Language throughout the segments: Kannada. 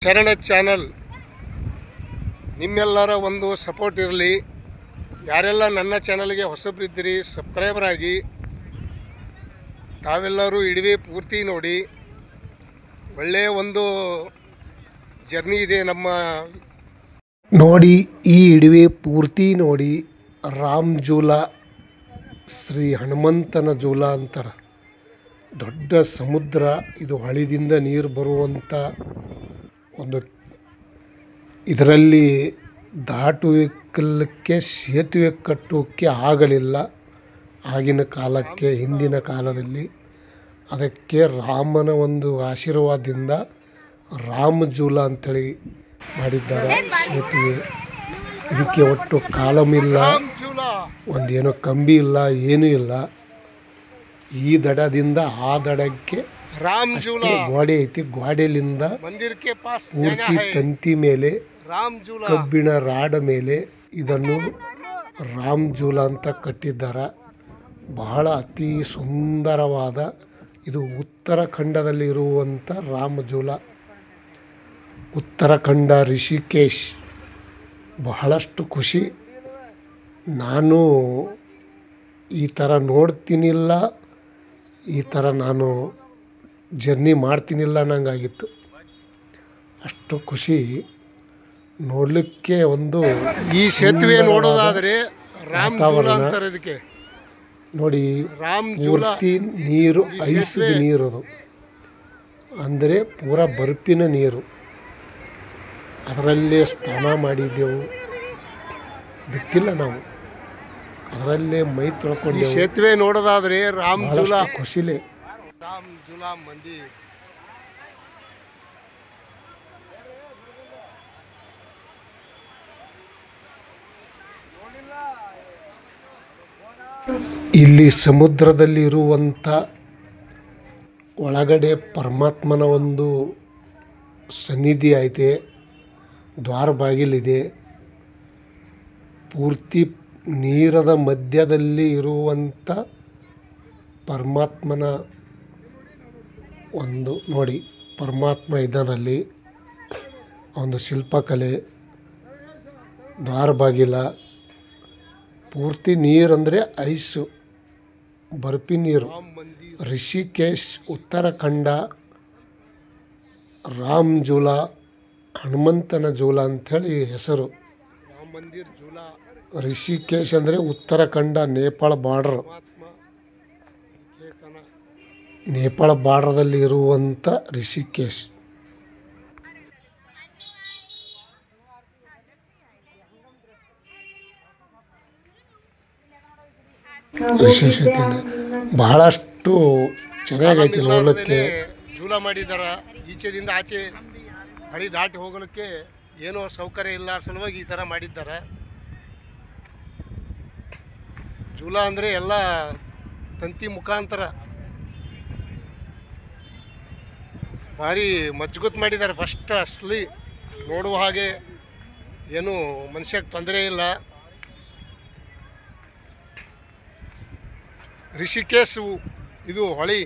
ಶರಣ ಚಾನಲ್ ನಿಮ್ಮೆಲ್ಲರ ಒಂದು ಸಪೋರ್ಟ್ ಇರಲಿ. ಯಾರೆಲ್ಲ ನನ್ನ ಚಾನಲ್ಗೆ ಹೊಸಬ್ರಿದ್ದೀರಿ ಸಬ್ಸ್ಕ್ರೈಬರ್ ಆಗಿ. ತಾವೆಲ್ಲರೂ ಇಡೀ ಪೂರ್ತಿ ನೋಡಿ. ಒಳ್ಳೆಯ ಒಂದು ಜರ್ನಿ ಇದೆ ನಮ್ಮ ನೋಡಿ. ಈ ಇಡವೆ ಪೂರ್ತಿ ನೋಡಿ. ರಾಮ್ ಜೂಲ, ಶ್ರೀ ಹನುಮಂತನ ಜೂಲ ಅಂತಾರೆ. ದೊಡ್ಡ ಸಮುದ್ರ ಇದು. ಹಳಿದಿಂದ ನೀರು ಬರುವಂಥ ಒಂದು ಇದರಲ್ಲಿ ದಾಟುವಿಕಲಿಕ್ಕೆ ಸೇತುವೆ ಕಟ್ಟೋಕ್ಕೆ ಆಗಲಿಲ್ಲ ಆಗಿನ ಕಾಲಕ್ಕೆ, ಹಿಂದಿನ ಕಾಲದಲ್ಲಿ. ಅದಕ್ಕೆ ರಾಮನ ಒಂದು ಆಶೀರ್ವಾದದಿಂದ ರಾಮಜೂಲ ಅಂಥೇಳಿ ಮಾಡಿದ್ದಾರೆ ಸೇತುವೆ. ಇದಕ್ಕೆ ಒಟ್ಟು ಕಾಲಮ್ ಇಲ್ಲ, ಒಂದೇನೋ ಕಂಬಿ ಇಲ್ಲ, ಏನೂ ಇಲ್ಲ. ಈ ದಡದಿಂದ ಆ ದಡಕ್ಕೆ ಗೋಡೆ ಐತಿ. ಗೋಡೆಲಿಂದ ಪೂರ್ತಿ ತಂತಿ ಮೇಲೆ, ಕಬ್ಬಿಣ ರಾಡ ಮೇಲೆ ಇದನ್ನು ರಾಮಜೂಲ ಅಂತ ಕಟ್ಟಿದ್ದಾರೆ. ಬಹಳ ಅತಿ ಸುಂದರವಾದ ಇದು ಉತ್ತರಾಖಂಡದಲ್ಲಿ ಇರುವಂಥ ರಾಮಜೂಲ. ಉತ್ತರಾಖಂಡ ರಿಷಿಕೇಶ್. ಬಹಳಷ್ಟು ಖುಷಿ. ನಾನು ಈ ಥರ ನೋಡ್ತೀನಿಲ್ಲ, ಈ ಥರ ನಾನು ಜರ್ನಿ ಮಾಡ್ತೀನಿಲ್ಲ ಅನ್ನಂಗಾಗಿತ್ತು. ಅಷ್ಟು ಖುಷಿ ನೋಡಲಿಕ್ಕೆ. ಒಂದು ಈ ಸೇತುವೆ ನೋಡೋದಾದರೆ ರಾಮಜೂಲ ಅಂತಾರೆ ಇದಕ್ಕೆ. ನೋಡಿ, ಪೂರ್ತಿ ನೀರು, ಐಸಿದ ನೀರು ಅದು. ಅಂದರೆ ಪೂರ ಬರ್ಫಿನ ನೀರು. ಅದರಲ್ಲೇ ಸ್ನಾನ ಮಾಡಿದ್ದೆವು, ಬಿಟ್ಟಿಲ್ಲ ನಾವು. ಅದರಲ್ಲೇ ಮೈ ತೊಳ್ಕೊಂಡು. ಸೇತುವೆ ನೋಡೋದಾದರೆ ರಾಮಜೂಲ ಖುಷಿಲೇ. ರಾಮಜೂಲ ಮಂದಿರ. ಇಲ್ಲಿ ಸಮುದ್ರದಲ್ಲಿ ಇರುವಂಥ ಒಳಗಡೆ ಪರಮಾತ್ಮನ ಒಂದು ಸನ್ನಿಧಿ ಐತೆ. ದ್ವಾರ ಬಾಗಿಲಿದೆ. ಪೂರ್ತಿ ನೀರದ ಮಧ್ಯದಲ್ಲಿ ಇರುವಂಥ ಪರಮಾತ್ಮನ ಒಂದು ನೋಡಿ. ಪರಮಾತ್ಮ ಇದರಲ್ಲಿ ಒಂದು ಶಿಲ್ಪಕಲೆ, ದ್ವಾರ ಬಾಗಿಲ. ಪೂರ್ತಿ ನೀರಂದರೆ ಐಸು, ಬರ್ಫಿ ನೀರು. ರಿಷಿಕೇಶ್, ಉತ್ತರಾಖಂಡ, ರಾಮಜೂಲ, ಹನುಮಂತನ ಜೂಲ ಅಂಥೇಳಿ ಹೆಸರು. ರಿಷಿಕೇಶ್ ಅಂದರೆ ಉತ್ತರಾಖಂಡ, ನೇಪಾಳ ಬಾರ್ಡರ್. ನೇಪಾಳ ಬಾರ್ಡರ್ದಲ್ಲಿ ಇರುವಂಥ ರಿಷಿಕೇಶ್. ವಿಶೇಷತೆ ಬಹಳಷ್ಟು ಚೆನ್ನಾಗೈತಿ ನೋಡಲಿಕ್ಕೆ. ಜೂಲ ಮಾಡಿದಾರ. ಈಚೆದಿಂದ ಆಚೆ ಹಳಿ ದಾಟಿ ಹೋಗಲಿಕ್ಕೆ ಏನೋ ಸೌಕರ್ಯ ಇಲ್ಲ ಸಲುವಾಗಿ ಈ ಥರ ಮಾಡಿದ್ದಾರೆ. ಜೂಲ ಅಂದರೆ ಎಲ್ಲ ತಂತಿ ಮುಖಾಂತರ ಭಾರಿ ಮಜ್ಬೂತ್ ಮಾಡಿದ್ದಾರೆ. ಫಸ್ಟ್ ಅಸಲಿ ನೋಡುವ ಹಾಗೆ ಏನು ಮನುಷ್ಯಕ್ಕೆ ತೊಂದರೆ ಇಲ್ಲ. ರಿಷಿಕೇಶ್ ಇದು ಹೊಳಿ.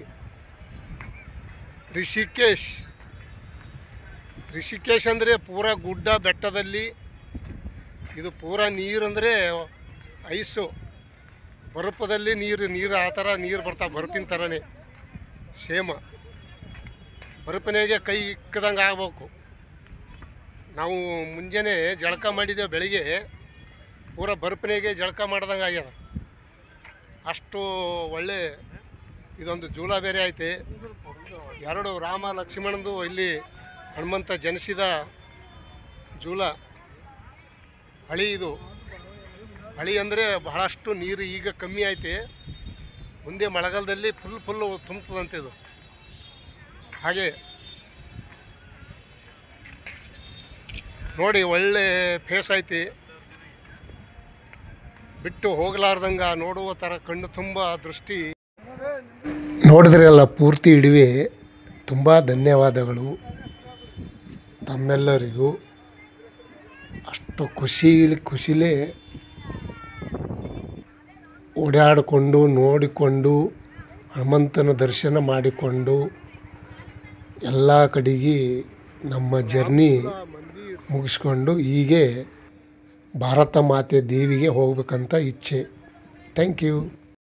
ರಿಷಿಕೇಶ್ ಅಂದರೆ ಪೂರ ಗುಡ್ಡ ಬೆಟ್ಟದಲ್ಲಿ. ಇದು ಪೂರ ನೀರು ಅಂದರೆ ಐಸು, ಬರ್ಫದಲ್ಲಿ ನೀರು ಆ ಥರ ನೀರು ಬರ್ತಾವೆ. ಬರ್ಫಿನ ಥರನೇ ಸೇಮ. ಬರ್ಫಿನಾಗೆ ಕೈ ಇಕ್ಕದಂಗೆ ಆಗ್ಬೇಕು. ನಾವು ಮುಂಜಾನೆ ಜಳಕ ಮಾಡಿದ್ದೇವೆ, ಬೆಳಿಗ್ಗೆ ಪೂರ ಬರ್ಫಿನಾಗೆ ಜಳಕ ಮಾಡ್ದಂಗೆ ಆಗ್ಯದ. ಅಷ್ಟು ಒಳ್ಳೆ ಇದೊಂದು ಜೂಲ ಬೇರೆ ಐತೆ. ಎರಡು ರಾಮ ಲಕ್ಷ್ಮಣಂದು ಇಲ್ಲಿ ಹನುಮಂತ ಜನಿಸಿದ ಜೂಲ. ಹಳಿ ಇದು. ಹಳಿ ಅಂದರೆ ಬಹಳಷ್ಟು ನೀರು ಈಗ ಕಮ್ಮಿ ಐತೆ. ಮುಂದೆ ಮಳೆಗಾಲದಲ್ಲಿ ಫುಲ್ಲು ತುಂಬುತ್ತದಂತೆ ಇದು. ಹಾಗೆ ನೋಡಿ, ಒಳ್ಳೆ ಫೇಸ್ ಐತಿ. ಬಿಟ್ಟು ಹೋಗಲಾರ್ದಂಗೆ ನೋಡುವ ಥರ ಕಣ್ಣು ತುಂಬ ದೃಷ್ಟಿ. ನೋಡಿದ್ರಲ್ಲ ಪೂರ್ತಿ ಇಡುವೆ. ತುಂಬ ಧನ್ಯವಾದಗಳು ತಮ್ಮೆಲ್ಲರಿಗೂ. ಅಷ್ಟು ಖುಷಿಲೇ ಓಡಾಡಿಕೊಂಡು ನೋಡಿಕೊಂಡು ಹನುಮಂತನ ದರ್ಶನ ಮಾಡಿಕೊಂಡು ಎಲ್ಲ ಕಡೆಗೆ ನಮ್ಮ ಜರ್ನಿ ಮುಗಿಸ್ಕೊಂಡು ಹೀಗೆ ಭಾರತ ಮಾತೆ ದೇವಿಗೆ ಹೋಗ್ಬೇಕಂತ ಇಚ್ಛೆ. Thank you.